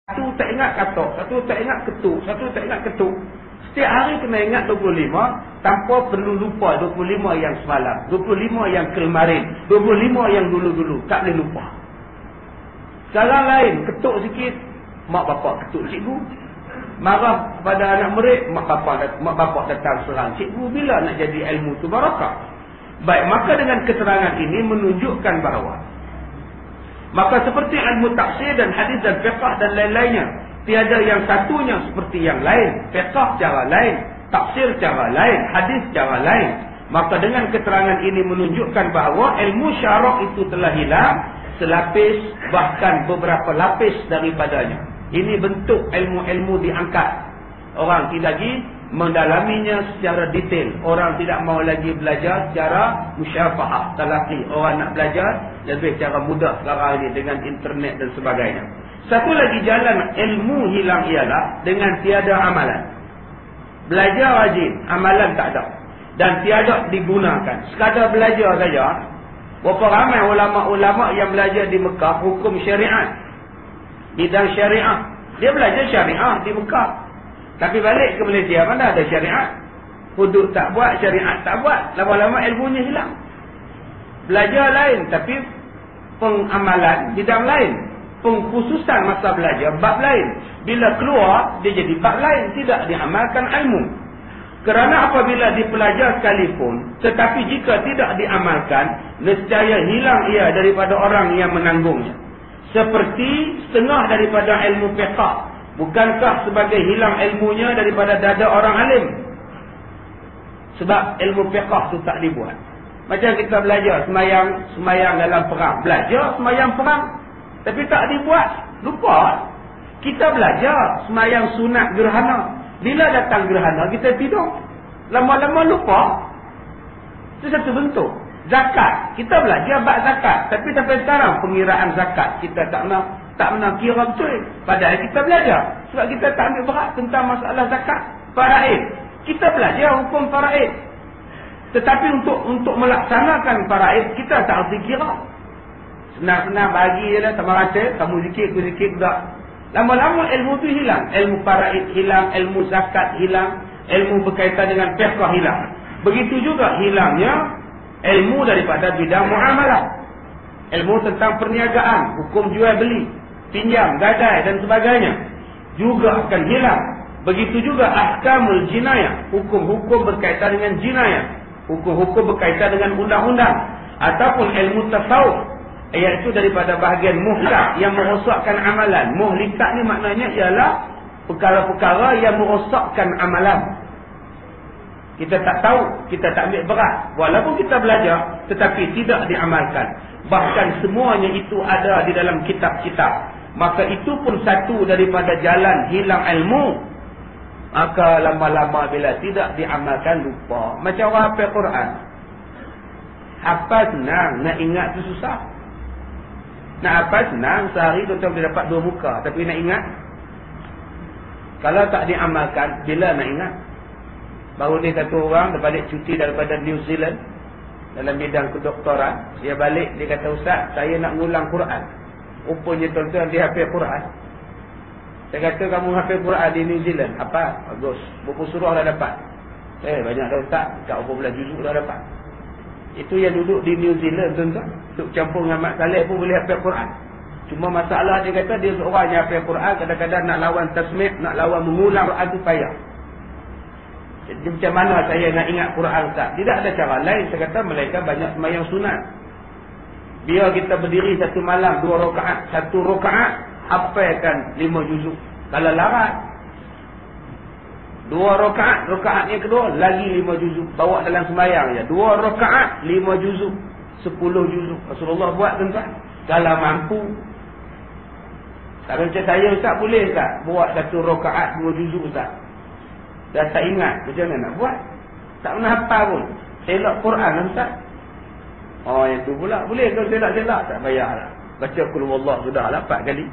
Satu tak ingat katok, satu tak ingat ketuk, satu tak ingat ketuk. Setiap hari kena ingat 25 tanpa perlu lupa 25 yang semalam, 25 yang kemarin, 25 yang dulu-dulu. Tak boleh lupa. Sekarang lain, ketuk sikit, mak bapak ketuk cikgu. Marah pada anak murid, mak bapak datang serang cikgu. Bila nak jadi ilmu tu barakah? Baik, maka dengan keterangan ini menunjukkan bahawa maka seperti ilmu tafsir dan hadis dan fiqh dan lain-lainnya, tiada yang satunya seperti yang lain. Fiqh cara lain, tafsir cara lain, hadis cara lain. Maka dengan keterangan ini menunjukkan bahawa ilmu syarak itu telah hilang selapis bahkan beberapa lapis daripadanya. Ini bentuk ilmu-ilmu diangkat. Orang tidak lagi mendalaminya secara detail. Orang tidak mahu lagi belajar secara musyafahah, talaqi. Orang nak belajar lebih cara mudah sekarang ini dengan internet dan sebagainya. Satu lagi jalan ilmu hilang ialah dengan tiada amalan. Belajar rajin, amalan tak ada. Dan tiada digunakan. Sekadar belajar saja. Berapa ramai ulama-ulama yang belajar di Mekah hukum syariat, bidang syariah. Dia belajar syariah di Mekah. Tapi balik ke Malaysia, mana ada syariat? Hudud tak buat, syariat tak buat. Lama-lama ilmunya hilang. Belajar lain, tapi pengamalan bidang lain. Pengkhususan masa belajar bab lain. Bila keluar, dia jadi bab lain. Tidak diamalkan ilmu. Kerana apabila dipelajar sekalipun, tetapi jika tidak diamalkan, nescaya hilang ia daripada orang yang menanggungnya. Seperti setengah daripada ilmu fiqh. Bukankah sebagai hilang ilmunya daripada dada orang alim? Sebab ilmu fiqh tu tak dibuat. Macam kita belajar semayang dalam perang. Belajar semayang perang. Tapi tak dibuat. Lupa. Kita belajar semayang sunat gerhana. Bila datang gerhana, kita tidur. Lama-lama lupa. Itu satu bentuk. Zakat. Kita belajar bab zakat. Tapi sampai sekarang pengiraan zakat kita tak pernah kira betul. Padahal kita belajar. Sebab kita tak ambil berat tentang masalah zakat. Faraid. Kita belajar hukum faraid. Tetapi untuk melaksanakan faraid, kita tak harus kira. Senang-senang bagi je lah. Tak merasa. Kamu zikir, aku zikir juga. Lama-lama ilmu tu hilang. Ilmu faraid hilang. Ilmu zakat hilang. Ilmu berkaitan dengan fiqh hilang. Begitu juga hilangnya ilmu daripada bidang muamalah. Ilmu tentang perniagaan, hukum jual beli, pinjam, gadai dan sebagainya juga akan hilang. Begitu juga ahkamul jinayah, hukum-hukum berkaitan dengan jinayah, hukum-hukum berkaitan dengan undang-undang, ataupun ilmu tasawuf, iaitu daripada bahagian muhlikat yang merosakkan amalan. Muhlikat ni maknanya ialah perkara-perkara yang merosakkan amalan. Kita tak tahu, kita tak ambil berat. Walaupun kita belajar, tetapi tidak diamalkan. Bahkan semuanya itu ada di dalam kitab-kitab. Maka itu pun satu daripada jalan hilang ilmu. Maka lama-lama bila tidak diamalkan, lupa. Macam orang hafal Quran. Hafal senang, nak ingat tu susah. Nak hafal senang, sehari tuan-tuan boleh dapat 2 muka. Tapi nak ingat, kalau tak diamalkan, bila nak ingat? Baru ni satu orang dia balik cuti daripada New Zealand dalam bidang kedoktoran. Dia balik, dia kata, Ustaz, saya nak ngulang Quran. Rupanya tuan-tuan dia hafal Quran. Saya kata, kamu hafal Quran di New Zealand. Apa? Bagus. Berapa surah dah dapat? Banyak dah Ustaz. Tak berapa belas juzuk dah dapat. Itu yang duduk di New Zealand tuan-tuan. Untuk campur dengan Mat Saleh pun boleh hafal Quran. Cuma masalah dia kata, dia seorang yang hafal Quran, kadang-kadang nak lawan tasmih, nak lawan mengulang Quran tu payah. Jadi macam mana saya nak ingat Quran Ustaz? Tidak ada cara lain. Saya kata mereka banyak semayang sunat. Biar kita berdiri satu malam 2 rakaat. 1 rakaat hafalkan 5 juzuk. Kalau larat 2 rakaat, rakaat yang kedua lagi 5 juzuk. Bawa dalam semayang je. 2 rakaat 5 juzuk, 10 juzuk. Rasulullah buat tuan-tuan. Kalau mampu. Tak macam saya Ustaz, boleh Ustaz buat 1 rakaat 2 juzuk Ustaz. Dah tak ingat macam mana nak buat. Tak pernah hafal pun. Selak Quran Ustaz. Oh yang tu pula. Boleh kalau selak-selak tak payah lah. Baca Qul Huwallah sudah 8 kali.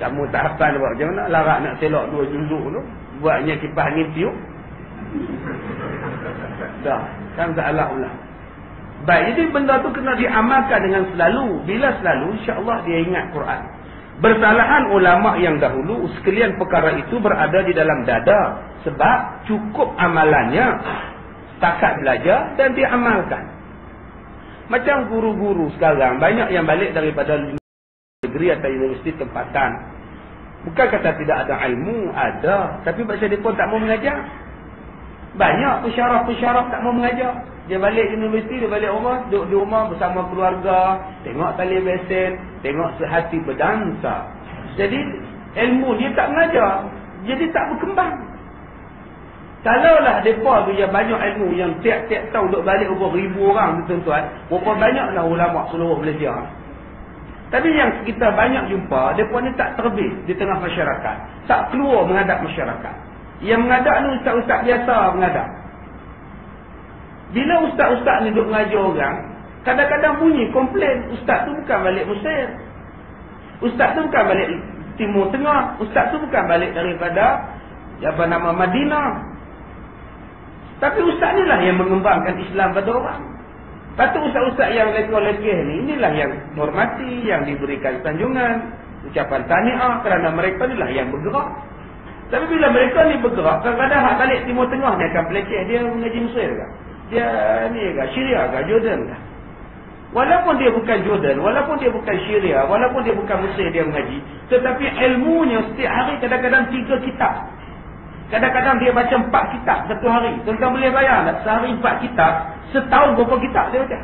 Kamu tak hafal buat macam mana. Larat nak selak 2 juzuk tu. Buatnya kipas angin tiup. Dah. Kan salah pula. Baik, jadi benda tu kena diamalkan dengan selalu. Bila selalu, insya-Allah dia ingat Quran. Bersalahan ulama yang dahulu, sekalian perkara itu berada di dalam dada. Sebab cukup amalannya, setakat belajar dan dia amalkan. Macam guru-guru sekarang, banyak yang balik daripada negeri atau universiti tempatan. Bukan kata tidak ada ilmu, ada. Tapi pasal dia pun tak mau mengajar. Banyak pensyarah-pensyarah tak mau mengajar. Dia balik universiti, dia balik rumah, duduk di rumah bersama keluarga, tengok televisen, tengok sehati berdansa. Jadi ilmu dia tak mengajar, jadi tak berkembang. Kalaulah mereka tu yang banyak ilmu, yang tiap-tiap tahun duduk balik berapa ribu orang tu tuan-tuan, berapa banyaklah ulama seluruh Malaysia. Tapi yang kita banyak jumpa, mereka ni tak terbit di tengah masyarakat, tak keluar menghadap masyarakat. Yang menghadap ni ustaz-ustaz biasa menghadap. Bila ustaz-ustaz ni duduk mengajar orang, kadang-kadang bunyi komplain, ustaz tu bukan balik Mesir, ustaz tu bukan balik Timur Tengah, ustaz tu bukan balik daripada Madinah. Tapi ustaz ni lah yang mengembangkan Islam pada orang. Patut ustaz-ustaz yang lekeh-lekeh ni, inilah yang hormati, yang diberikan sanjungan, ucapan tahniah, kerana mereka ni lah yang bergerak. Tapi bila mereka ni bergerak, kadang-kadang hak balik Timur Tengah ni akan peleceh, dia mengaji Mesir ke? Dia ni ke? Syria ke? Jordan ke? Walaupun dia bukan Jordan, walaupun dia bukan Syria, walaupun dia bukan Mesir dia mengaji, tetapi ilmunya setiap hari kadang-kadang 3 kitab. Kadang-kadang dia baca 4 kitab satu hari. Tuan-tuan boleh bayar tak? Sehari 4 kitab, setahun berapa kitab dia baca?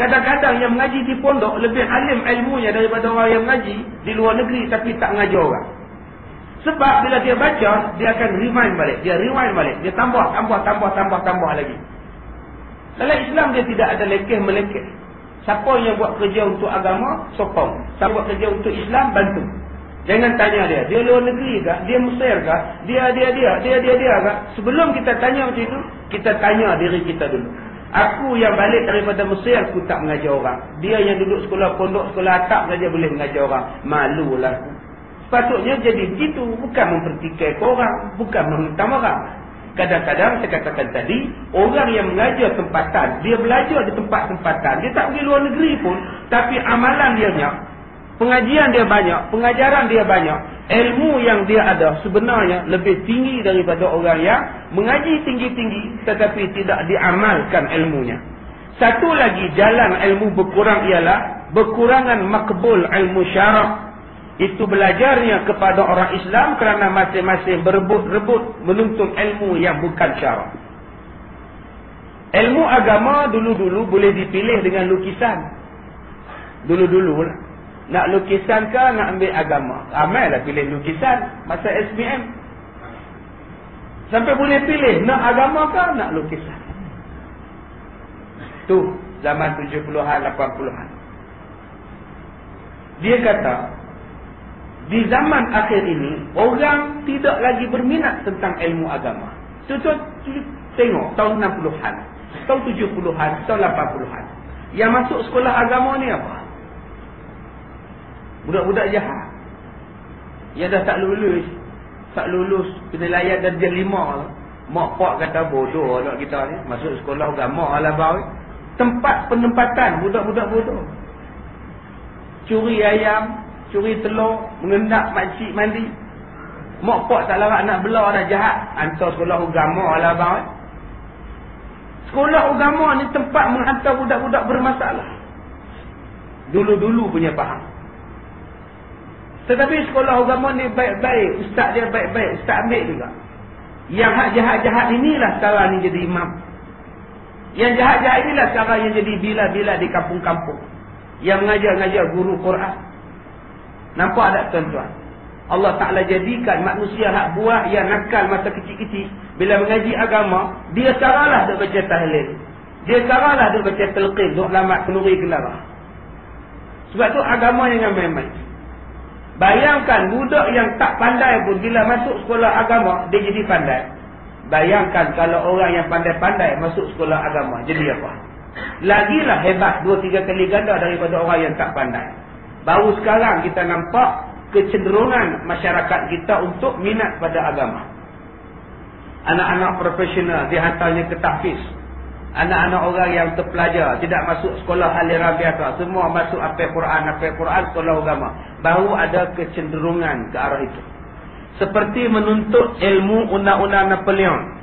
Kadang-kadang yang mengaji di pondok lebih alim ilmunya daripada orang yang mengaji di luar negeri tapi tak mengajar orang. Sebab bila dia baca, dia akan rewind balik. Dia rewind balik. Dia tambah lagi. Dalam Islam dia tidak ada lekeh-melekeh. Siapa yang buat kerja untuk agama, sokong. Siapa buat kerja untuk Islam, bantu. Jangan tanya dia. Dia luar negeri ke? Dia Mesir ke? Dia ke? Sebelum kita tanya macam itu, kita tanya diri kita dulu. Aku yang balik daripada Mesir, aku tak mengajar orang. Dia yang duduk sekolah pondok, sekolah atap saja boleh mengajar orang. Malulah aku. Sepatutnya jadi begitu. Bukan mempertikai orang, bukan menghentam orang. Kadang-kadang saya katakan tadi, orang yang mengajar tempatan, dia belajar di tempat-tempatan, dia tak pergi luar negeri pun, tapi amalan dia banyak, pengajian dia banyak, pengajaran dia banyak, ilmu yang dia ada sebenarnya lebih tinggi daripada orang yang mengaji tinggi-tinggi tetapi tidak diamalkan ilmunya. Satu lagi jalan ilmu berkurang ialah berkurangan makbul ilmu syarak. Itu belajarnya kepada orang Islam kerana masing-masing berebut-rebut menuntut ilmu yang bukan syarak. Ilmu agama dulu-dulu boleh dipilih dengan lukisan. Dulu-dulu lah. Nak lukisan ke nak ambil agama? Ramai lah pilih lukisan masa SPM. Sampai boleh pilih nak agama ke nak lukisan. Tu zaman 70-an 80-an. Dia kata di zaman akhir ini, orang tidak lagi berminat tentang ilmu agama. Tuan-tuan tengok, tahun 60-an, tahun 70-an, tahun 80-an. Yang masuk sekolah agama ni apa? Budak-budak jahat. Yang dah tak lulus penilaian darjah 5. Mak pak kata bodoh anak kita ni. Masuk sekolah agama ala bau. Tempat penempatan budak-budak bodoh. Curi ayam, curi telur, mengendak makcik mandi. Mak pak tak larat nak belah, nak jahat. Hantar sekolah agama ala bau. Sekolah agama ni tempat menghantar budak-budak bermasalah. Dulu-dulu punya faham. Tetapi sekolah agama ni baik-baik, ustaz dia baik-baik, ustaz ambil juga. Yang hak jahat-jahat inilah sekarang ni jadi imam. Yang jahat-jahat inilah sekarang yang jadi bila-bila di kampung-kampung. Yang mengajar-ngajar guru Quran. Nampak tak tuan-tuan? Allah Ta'ala jadikan manusia hak buah yang nakal masa kecil-kecil. Bila mengaji agama, dia saralah dia baca tahlil. Dia saralah dia baca telqin, duk lamat kenuri kelara. Sebab tu agama yang main-main. Bayangkan budak yang tak pandai pun bila masuk sekolah agama, dia jadi pandai. Bayangkan kalau orang yang pandai-pandai masuk sekolah agama, jadi apa? Lagilah hebat 2-3 kali ganda daripada orang yang tak pandai. Baru sekarang kita nampak kecenderungan masyarakat kita untuk minat pada agama. Anak-anak profesional dihantarnya ke tahfiz. anak-anak orang yang terpelajar, tidak masuk sekolah aliran biasa, semua masuk hafal Quran, sekolah agama, baru ada kecenderungan ke arah itu. Seperti menuntut ilmu undang-undang Napoleon.